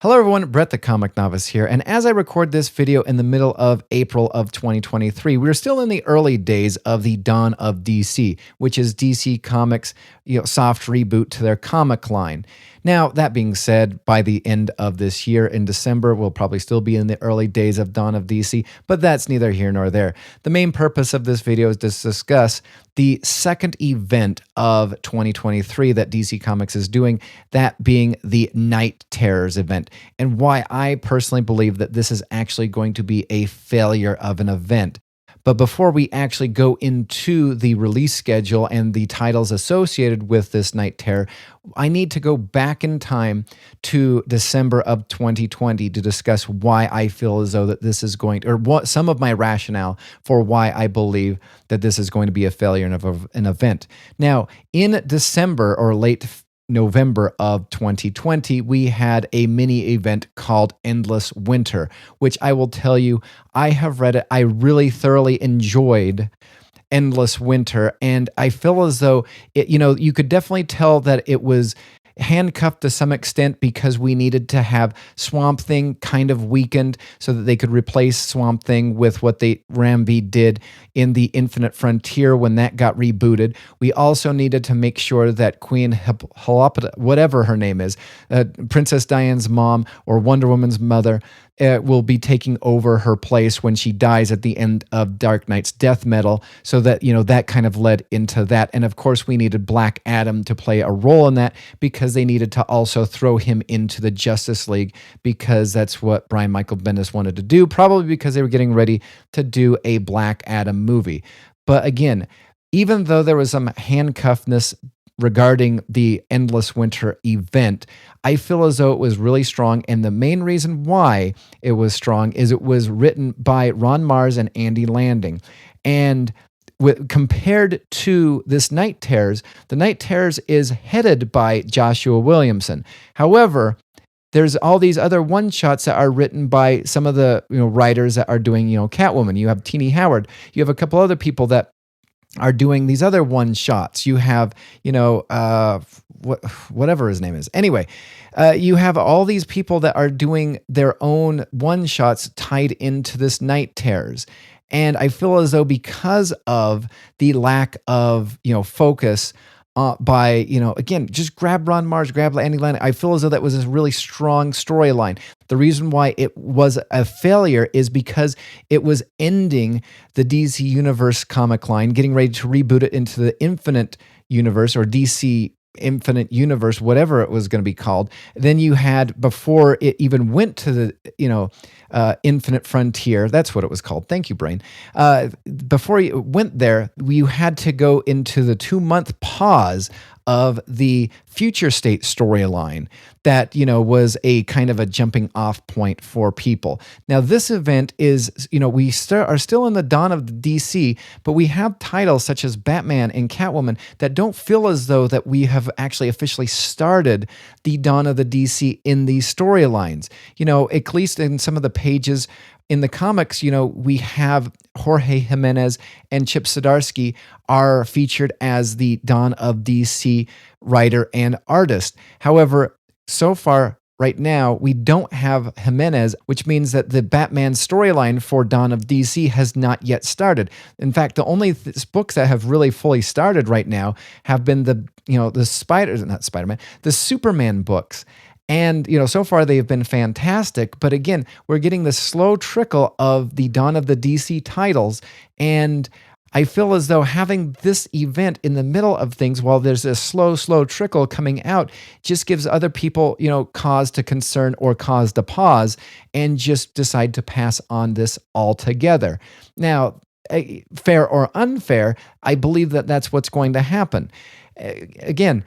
Hello everyone, Brett the Comic Novice here, and as I record this video in the middle of April of 2023, we're still in the early days of the dawn of DC, which is DC Comics' soft reboot to their comic line. Now, that being said, by the end of this year in December, we'll probably still be in the early days of Dawn of DC, but that's neither here nor there. The main purpose of this video is to discuss the second event of 2023 that DC Comics is doing, that being the Night Terrors event, and why I personally believe that this is actually going to be a failure of an event. But before we actually go into the release schedule and the titles associated with this Night Terror, I need to go back in time to December of 2020 to discuss why I feel as though that this is going to, or what some of my rationale for why I believe that this is going to be a failure of an event. Now, in December or late November of 2020, we had a mini event called Endless Winter, which I will tell you, I have read it. I really thoroughly enjoyed Endless Winter, and I feel as though you could definitely tell that it was handcuffed to some extent because we needed to have Swamp Thing kind of weakened so that they could replace Swamp Thing with what Rambi did in the Infinite Frontier when that got rebooted. We also needed to make sure that Queen Helopita, whatever her name is, Princess Diana's mom or Wonder Woman's mother, will be taking over her place when she dies at the end of Dark Knight's death metal, so that that kind of led into that. And of course we needed Black Adam to play a role in that because they needed to also throw him into the Justice League, because that's what Brian Michael Bendis wanted to do, probably because they were getting ready to do a Black Adam movie. But again, even though there was some handcuffedness regarding the Endless Winter event, I feel as though it was really strong, and the main reason why it was strong is it was written by Ron Mars and Andy Landing. And compared to this Night Terrors, the Night Terrors is headed by Joshua Williamson. However, there's all these other one-shots that are written by some of the writers that are doing Catwoman. You have Teenie Howard. You have a couple other people that are doing these other one-shots. You have, whatever his name is. Anyway, you have all these people that are doing their own one-shots tied into this Night Terrors. And I feel as though because of the lack of, focus by, again, just grab Ron Mars, grab Andy Landing, I feel as though that was a really strong storyline. The reason why it was a failure is because it was ending the DC Universe comic line, getting ready to reboot it into the Infinite Universe, or DC Infinite Universe, whatever it was going to be called. Then you had, before it even went to the, Infinite Frontier, that's what it was called. Thank you, brain. Before you went there, you had to go into the 2-month pause of the Future State storyline that, was a kind of a jumping off point for people. Now, this event is, we are still in the dawn of the DC, but we have titles such as Batman and Catwoman that don't feel as though that we have actually officially started the dawn of the DC in these storylines. At least in some of the pages in the comics, we have Jorge Jimenez and Chip Zdarsky are featured as the Dawn of DC writer and artist. However, so far, right now, we don't have Jimenez, which means that the Batman storyline for Dawn of DC has not yet started. In fact, the only books that have really fully started right now have been the Superman books. And, so far they have been fantastic. But again, we're getting the slow trickle of the Dawn of the DC titles. And I feel as though having this event in the middle of things while there's a slow trickle coming out just gives other people, cause to concern or cause to pause and just decide to pass on this altogether. Now, fair or unfair, I believe that that's what's going to happen. Again,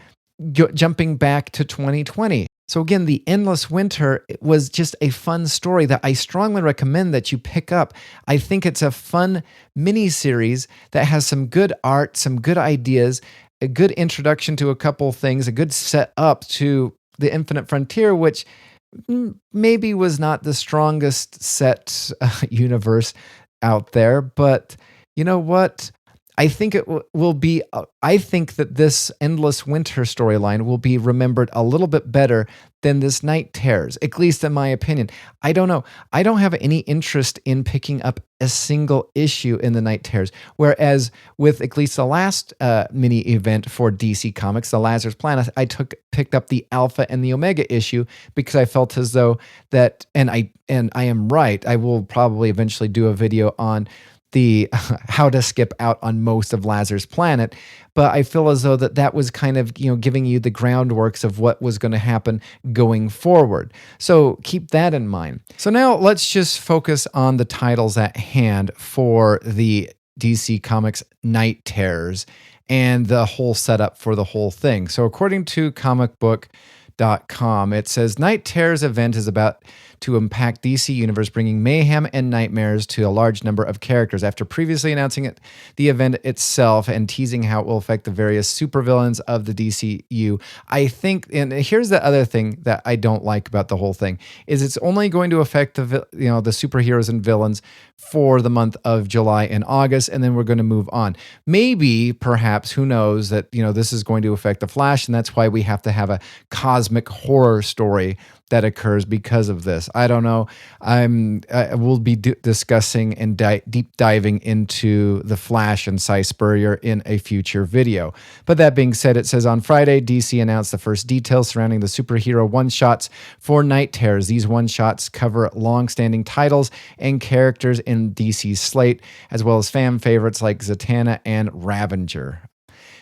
jumping back to 2020. So again, the Endless Winter was just a fun story that I strongly recommend that you pick up. I think it's a fun mini-series that has some good art, some good ideas, a good introduction to a couple things, a good setup to the Infinite Frontier, which maybe was not the strongest set universe out there. But you know what? I think will be. I think that this endless winter storyline will be remembered a little bit better than this Night Terrors, at least in my opinion. I don't know. I don't have any interest in picking up a single issue in the Night Terrors, whereas with at least the last mini event for DC Comics, the Lazarus Planet, I picked up the Alpha and the Omega issue because I felt as though that, and I am right. I will probably eventually do a video on the how to skip out on most of Lazarus Planet, but I feel as though that was kind of, giving you the groundworks of what was going to happen going forward. So keep that in mind. So now let's just focus on the titles at hand for the DC Comics Night Terrors and the whole setup for the whole thing. So according to comicbook.com, it says Night Terrors event is about to impact DC Universe, bringing mayhem and nightmares to a large number of characters. After previously announcing the event itself and teasing how it will affect the various supervillains of the DCU, I think, and here's the other thing that I don't like about the whole thing, is it's only going to affect the superheroes and villains for the month of July and August, and then we're going to move on. Maybe, perhaps, who knows, that this is going to affect the Flash, and that's why we have to have a cosmic horror story that occurs because of this. I don't know. I will be discussing and deep diving into the Flash and Cy Spurrier in a future video. But that being said, it says on Friday, DC announced the first details surrounding the superhero one-shots for Night Terrors. These one-shots cover long-standing titles and characters in DC's slate, as well as fan favorites like Zatanna and Ravager.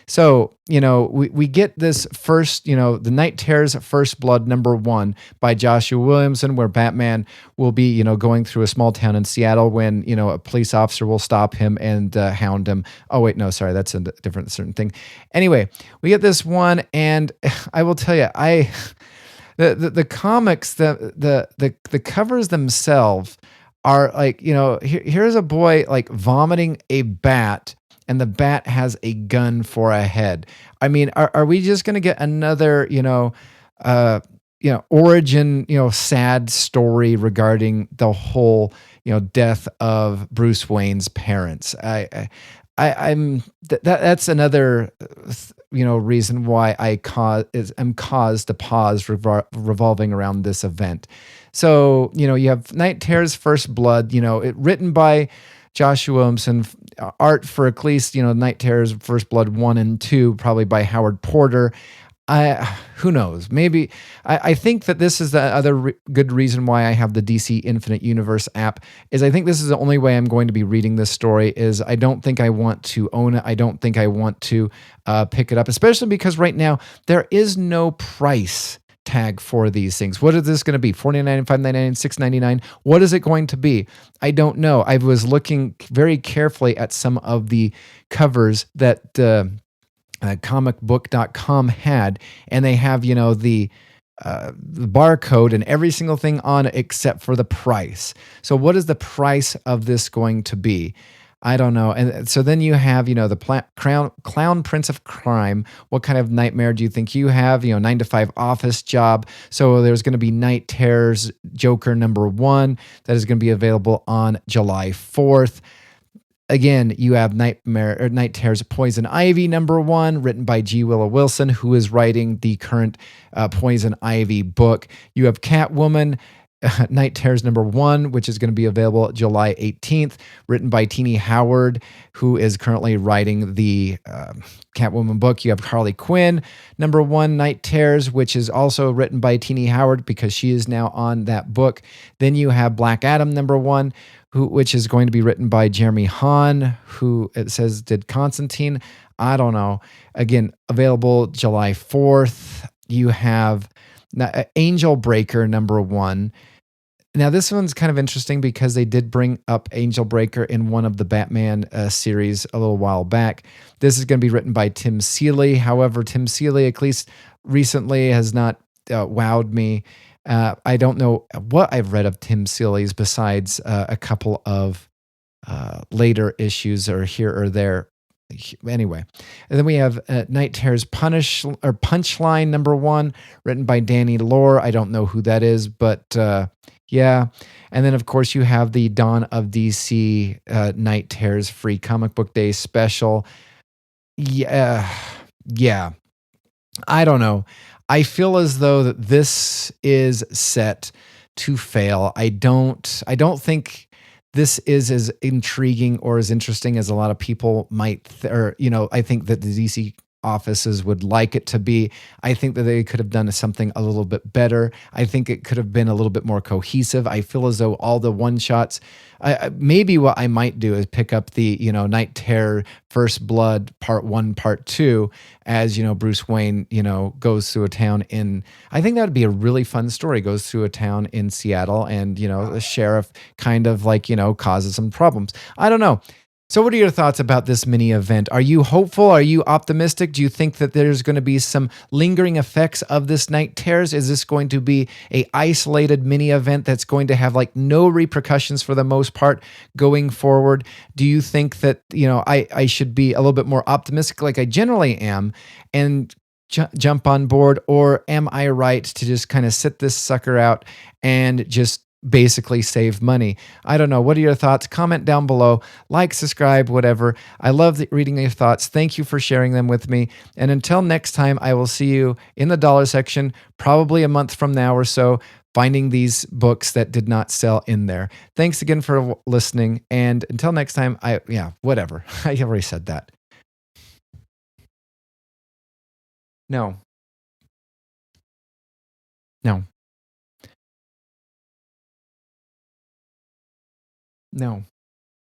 So, we get this first, the Night Terrors First Blood #1 by Joshua Williamson, where Batman will be, going through a small town in Seattle when, a police officer will stop him and hound him. Oh, wait, no, sorry, that's a certain thing. Anyway, we get this one, and I will tell you, the comics, the covers themselves are like, here's a boy like vomiting a bat, and the bat has a gun for a head. I mean, are we just going to get another, origin, sad story regarding the whole, death of Bruce Wayne's parents? That's another, reason why I'm caused to pause revolving around this event. So, you have Night Terrors First Blood, written by Joshua Williamson, art for at least, Night Terrors First Blood 1 and 2, probably by Howard Porter. Who knows? Maybe I think that this is the other good reason why I have the DC Infinite Universe app, is I think this is the only way I'm going to be reading this story. Is I don't think I want to own it. I don't think I want to pick it up, especially because right now there is no price tag for these things. What is this going to be? $49, $5.99, $6.99? What is it going to be? I don't know. I was looking very carefully at some of the covers that comicbook.com had, and they have, the barcode and every single thing on it except for the price. So what is the price of this going to be? I don't know. And so then you have, the Clown Prince of Crime. What kind of nightmare do you think you have? 9 to 5 office job. So there's going to be Night Terrors Joker #1 that is going to be available on July 4th. Again, you have Night Terrors Poison Ivy #1, written by G. Willow Wilson, who is writing the current Poison Ivy book. You have Catwoman, Night Terrors #1, which is going to be available July 18th, written by Teenie Howard, who is currently writing the Catwoman book. You have Harley Quinn #1, Night Terrors, which is also written by Teenie Howard because she is now on that book. Then you have Black Adam #1, which is going to be written by Jeremy Hahn, who it says did Constantine. I don't know. Again, available July 4th. You have Angel Breaker #1. Now, this one's kind of interesting because they did bring up Angel Breaker in one of the Batman series a little while back. This is going to be written by Tim Seeley. However, Tim Seeley, at least recently, has not wowed me. I don't know what I've read of Tim Seeley's besides a couple of later issues or here or there. Anyway, and then we have Night Terror's Punchline #1, written by Danny Lore. I don't know who that is, but yeah. And then of course you have the Dawn of DC Night Terror's free comic book day special. Yeah, yeah. I don't know. I feel as though that this is set to fail. I don't think this is as intriguing or as interesting as a lot of people might or I think that the DC offices would like it to be. I think that they could have done something a little bit better. I think it could have been a little bit more cohesive. I feel as though all the one shots maybe what I might do is pick up the Night Terror First Blood Part 1 Part 2 as Bruce Wayne goes through a town in, I think that would be a really fun story, goes through a town in Seattle, and the sheriff kind of like causes some problems. I don't know. So what are your thoughts about this mini event? Are you hopeful? Are you optimistic? Do you think that there's going to be some lingering effects of this Night Terrors? Is this going to be a isolated mini event that's going to have like no repercussions for the most part going forward? Do you think that, I should be a little bit more optimistic like I generally am and jump on board, or am I right to just kind of sit this sucker out and just basically save money? I don't know. What are your thoughts? Comment down below, like, subscribe, whatever. I love reading your thoughts. Thank you for sharing them with me. And until next time, I will see you in the dollar section, probably a month from now or so, finding these books that did not sell in there. Thanks again for listening. And until next time, whatever. I already said that. No, no, no.